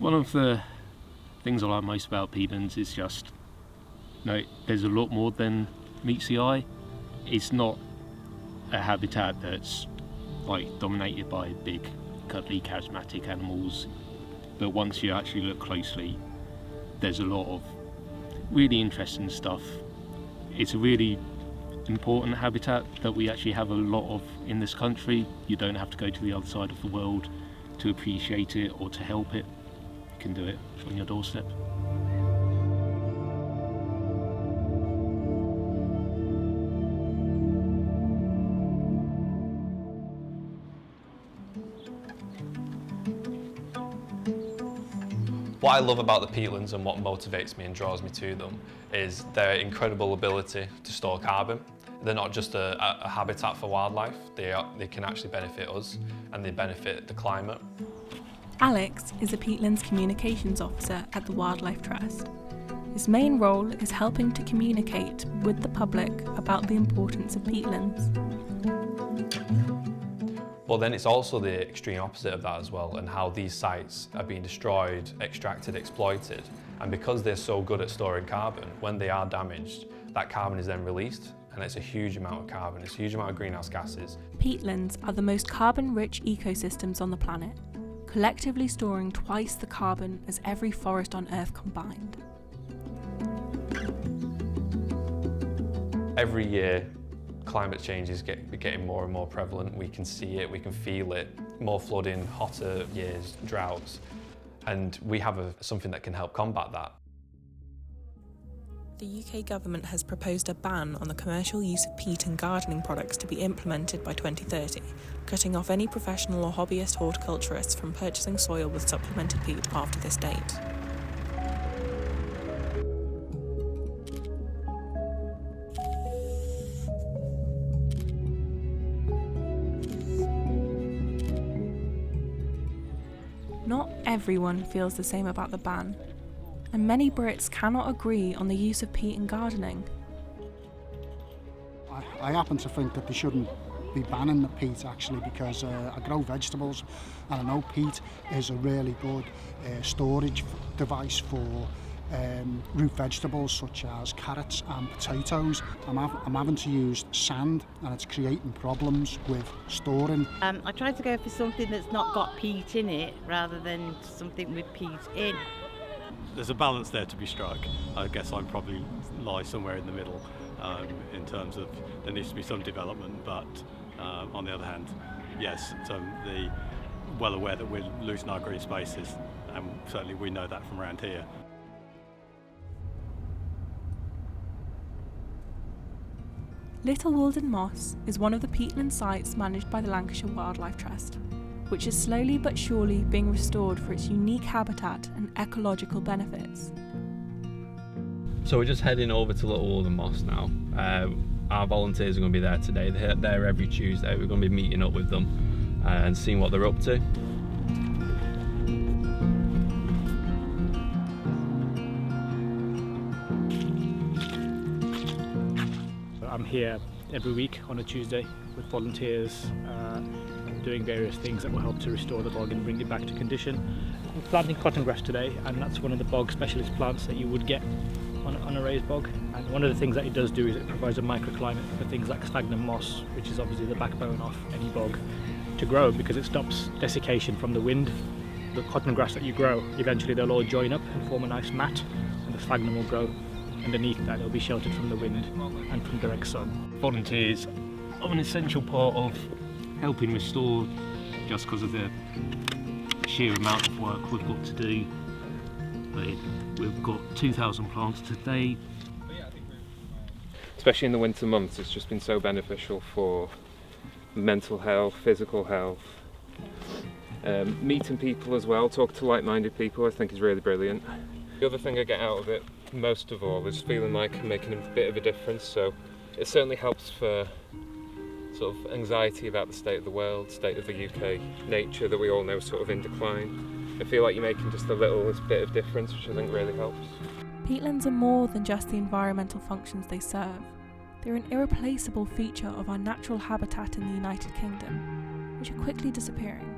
One of the things I like most about peatlands is just, there's a lot more than meets the eye. It's not a habitat that's dominated by big, cuddly, charismatic animals, but once you actually look closely, there's a lot of really interesting stuff. It's a really important habitat that we actually have a lot of in this country. You don't have to go to the other side of the world to appreciate it or to help it. You can do it on your doorstep. What I love about the peatlands and what motivates me and draws me to them is their incredible ability to store carbon. They're not just a habitat for wildlife, they can actually benefit us and they benefit the climate. Alex is a peatlands communications officer at the Wildlife Trust. His main role is helping to communicate with the public about the importance of peatlands. But then it's also the extreme opposite of that as well, and how these sites are being destroyed, extracted, exploited. And because they're so good at storing carbon, when they are damaged, that carbon is then released, and it's a huge amount of carbon, it's a huge amount of greenhouse gases. Peatlands are the most carbon-rich ecosystems on the planet, collectively storing twice the carbon as every forest on Earth combined. Every year, climate change is getting more and more prevalent. We can see it, we can feel it. More flooding, hotter years, droughts. And we have something that can help combat that. The UK government has proposed a ban on the commercial use of peat in gardening products to be implemented by 2030, cutting off any professional or hobbyist horticulturists from purchasing soil with supplemented peat after this date. Not everyone feels the same about the ban, and many Brits cannot agree on the use of peat in gardening. I happen to think that they shouldn't be banning the peat actually, because I grow vegetables and I know peat is a really good storage device for root vegetables such as carrots and potatoes. I'm having to use sand and it's creating problems with storing. I try to go for something that's not got peat in it rather than something with peat in. There's a balance there to be struck. I guess I probably lie somewhere in the middle in terms of there needs to be some development, but on the other hand, yes, well aware that we're losing our green spaces, and certainly we know that from around here. Little Walden Moss is one of the peatland sites managed by the Lancashire Wildlife Trust, which is slowly but surely being restored for its unique habitat and ecological benefits. So we're just heading over to Little Walden Moss now. Our volunteers are going to be there today. They're there every Tuesday. We're going to be meeting up with them and seeing what they're up to. I'm here every week on a Tuesday with volunteers doing various things that will help to restore the bog and bring it back to condition. We're planting cotton grass today, and that's one of the bog specialist plants that you would get on a raised bog. And one of the things that it does do is it provides a microclimate for things like sphagnum moss, which is obviously the backbone of any bog, to grow, because it stops desiccation from the wind. The cotton grass that you grow, eventually they'll all join up and form a nice mat, and the sphagnum will grow underneath that. It'll be sheltered from the wind and from direct sun. Volunteers are an essential part of helping restore, just because of the sheer amount of work we've got to do. We've got 2,000 plants today. Especially in the winter months, it's just been so beneficial for mental health, physical health. Meeting people as well, talk to like-minded people, I think is really brilliant. The other thing I get out of it most of all is feeling like I'm making a bit of a difference, so it certainly helps for sort of anxiety about the state of the world, state of the UK, nature that we all know sort of in decline. I feel like you're making just a little bit of difference, which I think really helps. Peatlands are more than just the environmental functions they serve. They're an irreplaceable feature of our natural habitat in the United Kingdom, which are quickly disappearing.